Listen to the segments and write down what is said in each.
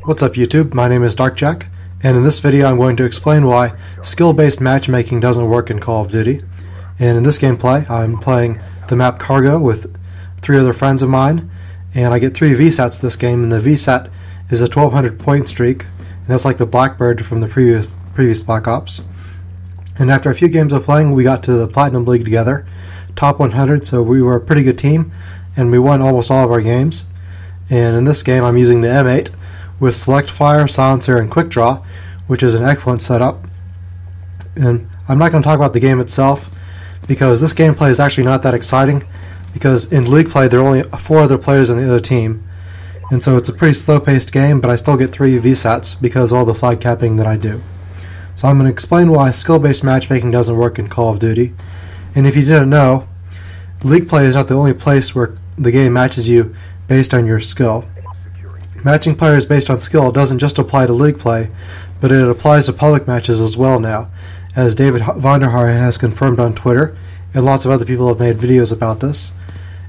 What's up YouTube, my name is DarkJack, and in this video I'm going to explain why skill-based matchmaking doesn't work in Call of Duty. And in this gameplay I'm playing the map Cargo with 3 other friends of mine, and I get 3 VSATs this game, and the VSAT is a 1200 point streak, and that's like the Blackbird from the previous Black Ops. And after a few games of playing, we got to the Platinum League together, top 100, so we were a pretty good team, and we won almost all of our games. And in this game I'm using the M8 with Select Fire, Silencer, and Quick Draw, which is an excellent setup. And I'm not going to talk about the game itself, because this gameplay is actually not that exciting, because in League play there are only 4 other players on the other team, and so it's a pretty slow-paced game, but I still get 3 VSATs because of all the flag capping that I do. So I'm going to explain why skill-based matchmaking doesn't work in Call of Duty. And if you didn't know, League play is not the only place where the game matches you based on your skill. Matching players based on skill doesn't just apply to League play, but it applies to public matches as well now, as David Vonderhaar has confirmed on Twitter, and lots of other people have made videos about this.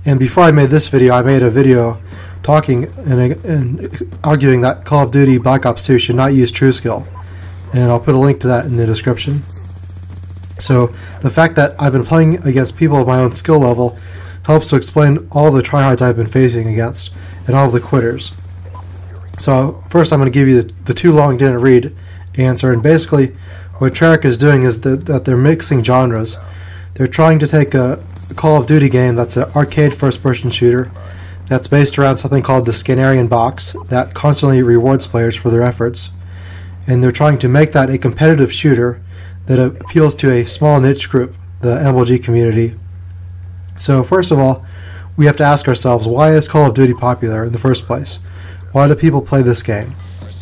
And before I made this video, I made a video talking and arguing that Call of Duty Black Ops 2 should not use true skill, and I'll put a link to that in the description. So the fact that I've been playing against people of my own skill level helps to explain all the tryhards I've been facing against and all the quitters. So first I'm going to give you the too long didn't read answer, and basically what Treyarch is doing is that they're mixing genres. They're trying to take a Call of Duty game that's an arcade first-person shooter that's based around something called the Scannerian box that constantly rewards players for their efforts, and they're trying to make that a competitive shooter that appeals to a small niche group, the MLG community. So first of all, we have to ask ourselves, why is Call of Duty popular in the first place? Why do people play this game?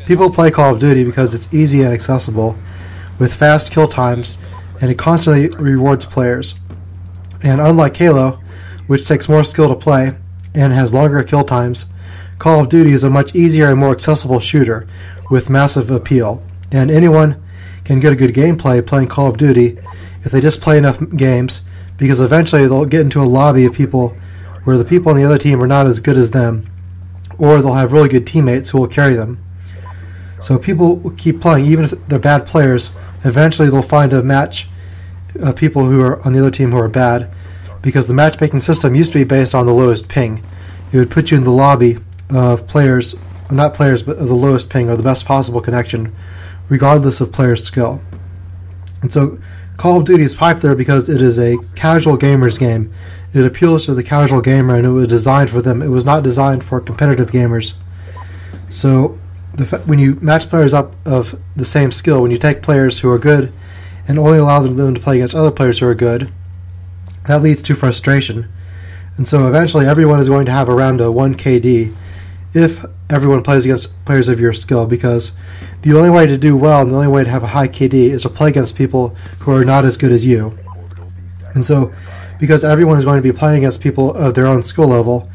People play Call of Duty because it's easy and accessible, with fast kill times, and it constantly rewards players. And unlike Halo, which takes more skill to play and has longer kill times, Call of Duty is a much easier and more accessible shooter with massive appeal. And anyone can get a good gameplay playing Call of Duty if they just play enough games, because eventually they'll get into a lobby of people where the people on the other team are not as good as them, or they'll have really good teammates who will carry them. So people will keep playing, even if they're bad players. Eventually they'll find a match of people who are on the other team who are bad, because the matchmaking system used to be based on the lowest ping. It would put you in the lobby of players, not players, but of the lowest ping or the best possible connection, regardless of player's skill. And so Call of Duty is popular because it is a casual gamer's game. It appeals to the casual gamer, and it was designed for them. It was not designed for competitive gamers. So when you match players up of the same skill, when you take players who are good and only allow them to play against other players who are good, that leads to frustration. And so eventually everyone is going to have around a 1 KD if everyone plays against players of your skill, because the only way to do well and the only way to have a high KD is to play against people who are not as good as you. And so because everyone is going to be playing against people of their own skill level,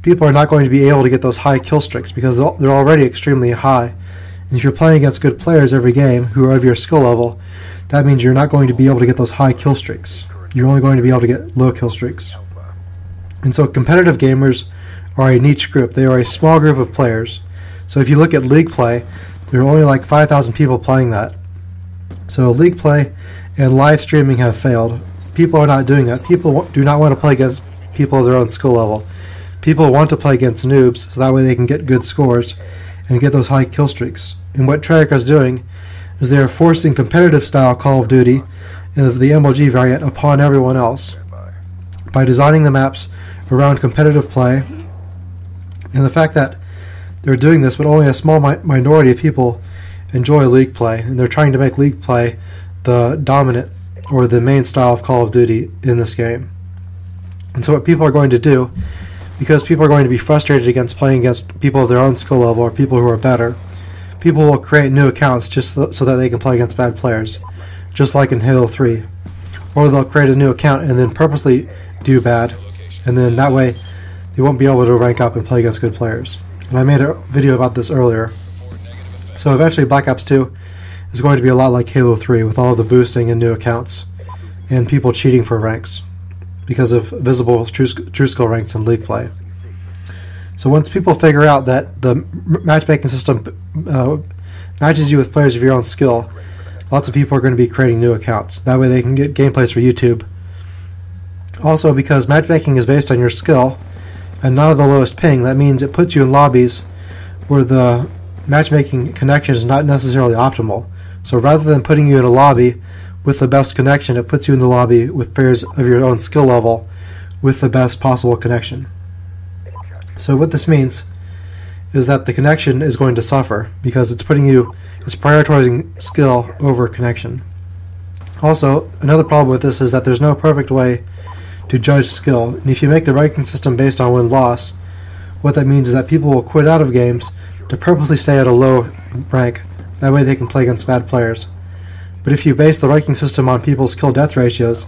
people are not going to be able to get those high kill streaks because they're already extremely high. And if you're playing against good players every game who are of your skill level, that means you're not going to be able to get those high kill streaks. You're only going to be able to get low kill streaks. And so competitive gamers are a niche group. They are a small group of players. So if you look at League play, there are only like 5,000 people playing that. So League play and live streaming have failed. People are not doing that. People do not want to play against people of their own skill level. People want to play against noobs, so that way they can get good scores and get those high kill streaks. And what Treyarch is doing is they are forcing competitive style Call of Duty and the MLG variant upon everyone else by designing the maps around competitive play. And the fact that they're doing this, but only a small minority of people enjoy League play, and they're trying to make League play the dominant or the main style of Call of Duty in this game. And so what people are going to do, because people are going to be frustrated against playing against people of their own skill level or people who are better, people will create new accounts just so that they can play against bad players, just like in Halo 3. Or they'll create a new account and then purposely do bad, and then that way they won't be able to rank up and play against good players. And I made a video about this earlier. So eventually Black Ops 2 is going to be a lot like Halo 3 with all of the boosting and new accounts and people cheating for ranks because of visible true skill ranks in League play. So once people figure out that the matchmaking system matches you with players of your own skill, lots of people are going to be creating new accounts. That way they can get gameplays for YouTube. Also, because matchmaking is based on your skill and not of the lowest ping, that means it puts you in lobbies where the matchmaking connection is not necessarily optimal. So rather than putting you in a lobby with the best connection, it puts you in the lobby with players of your own skill level with the best possible connection. So what this means is that the connection is going to suffer because it's prioritizing skill over connection. Also, another problem with this is that there's no perfect way to judge skill, and if you make the ranking system based on win-loss, what that means is that people will quit out of games to purposely stay at a low rank. That way they can play against bad players. But if you base the ranking system on people's kill-death ratios,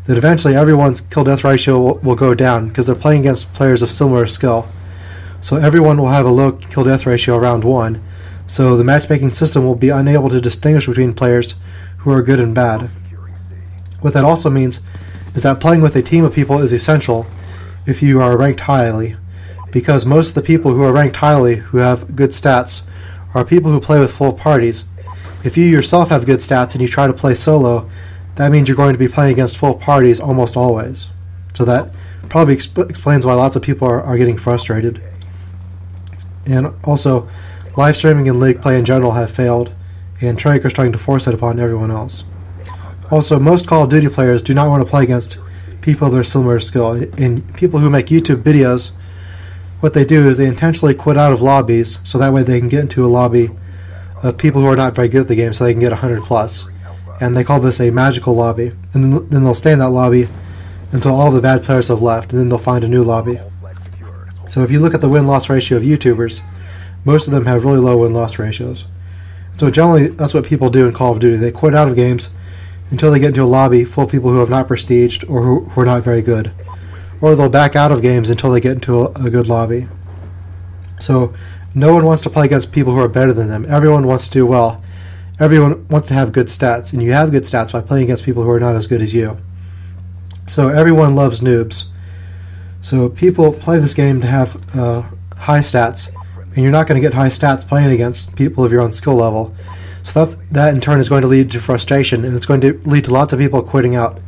then eventually everyone's kill-death ratio will go down because they're playing against players of similar skill. So everyone will have a low kill-death ratio around 1, so the matchmaking system will be unable to distinguish between players who are good and bad. What that also means is that playing with a team of people is essential if you are ranked highly, because most of the people who are ranked highly who have good stats are people who play with full parties. If you yourself have good stats and you try to play solo, that means you're going to be playing against full parties almost always. So that probably explains why lots of people are getting frustrated. And also, live streaming and league play in general have failed, and Treyarch is trying to force it upon everyone else. Also, most Call of Duty players do not want to play against people of their similar skill. And people who make YouTube videos, what they do is they intentionally quit out of lobbies so that way they can get into a lobby of people who are not very good at the game so they can get 100 plus. And they call this a magical lobby. And then they'll stay in that lobby until all the bad players have left, and then they'll find a new lobby. So if you look at the win-loss ratio of YouTubers, most of them have really low win-loss ratios. So generally, that's what people do in Call of Duty. They quit out of games until they get into a lobby full of people who have not prestiged or who are not very good. Or they'll back out of games until they get into a good lobby. So no one wants to play against people who are better than them. Everyone wants to do well. Everyone wants to have good stats, and you have good stats by playing against people who are not as good as you. So everyone loves noobs. So people play this game to have high stats, and you're not going to get high stats playing against people of your own skill level. So that in turn is going to lead to frustration, and it's going to lead to lots of people quitting out.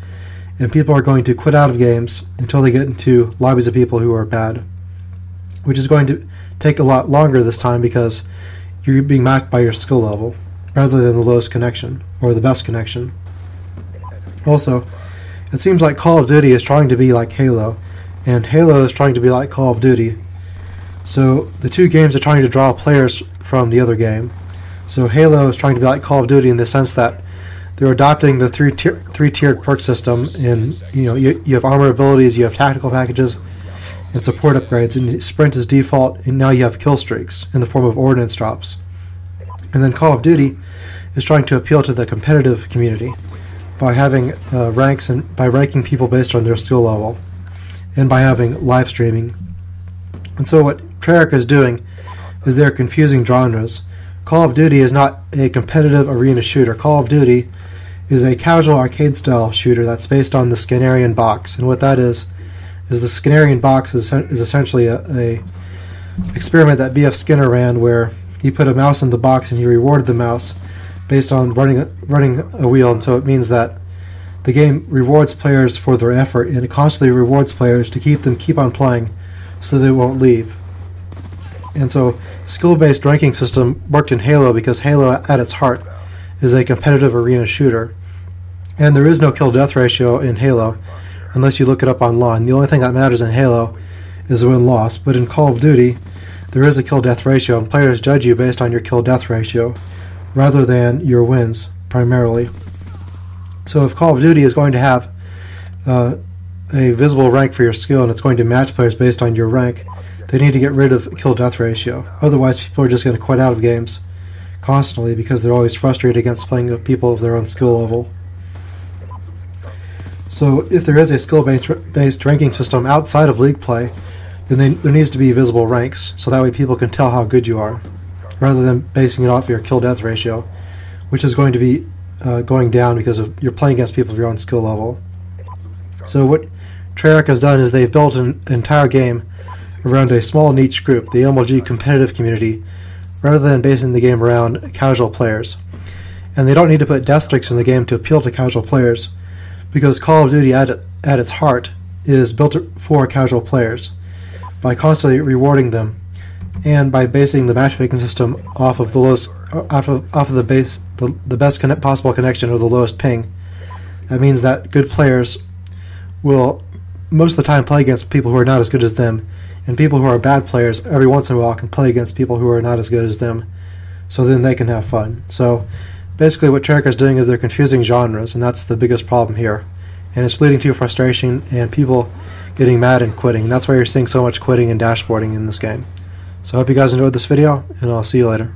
And people are going to quit out of games until they get into lobbies of people who are bad, which is going to take a lot longer this time because you're being matched by your skill level rather than the lowest connection or the best connection. Also, it seems like Call of Duty is trying to be like Halo, and Halo is trying to be like Call of Duty. So the two games are trying to draw players from the other game. So Halo is trying to be like Call of Duty in the sense that they're adopting the three-tiered perk system, and you have armor abilities, you have tactical packages, and support upgrades, and sprint is default, and now you have kill streaks in the form of ordnance drops. And then Call of Duty is trying to appeal to the competitive community by having ranks and by ranking people based on their skill level, and by having live streaming. And so what Treyarch is doing is they're confusing genres. Call of Duty is not a competitive arena shooter. Call of Duty is a casual arcade-style shooter that's based on the Skinnerian box. And what that is the Skinnerian box is essentially a experiment that B.F. Skinner ran where he put a mouse in the box and he rewarded the mouse based on running a wheel. And so it means that the game rewards players for their effort, and it constantly rewards players to keep on playing so they won't leave. And so skill-based ranking system worked in Halo because Halo at its heart is a competitive arena shooter. And there is no kill-death ratio in Halo unless you look it up online. The only thing that matters in Halo is win-loss. But in Call of Duty, there is a kill-death ratio, and players judge you based on your kill-death ratio rather than your wins, primarily. So if Call of Duty is going to have a visible rank for your skill and it's going to match players based on your rank, they need to get rid of kill-death ratio. Otherwise, people are just going to quit out of games constantly because they're always frustrated against playing with people of their own skill level. So if there is a skill-based ranking system outside of league play, then there needs to be visible ranks, so that way people can tell how good you are, rather than basing it off your kill-death ratio, which is going to be going down because you're playing against people of your own skill level. So what Treyarch has done is they've built an entire game around a small niche group, the MLG competitive community, rather than basing the game around casual players. And they don't need to put death streaks in the game to appeal to casual players, because Call of Duty at its heart is built for casual players by constantly rewarding them, and by basing the matchmaking system off of the best possible connection or the lowest ping. That means that good players will most of the time play against people who are not as good as them, and people who are bad players every once in a while can play against people who are not as good as them, so then they can have fun. So basically what Treyarch is doing is they're confusing genres, and that's the biggest problem here. And it's leading to frustration and people getting mad and quitting. And that's why you're seeing so much quitting and dashboarding in this game. So I hope you guys enjoyed this video, and I'll see you later.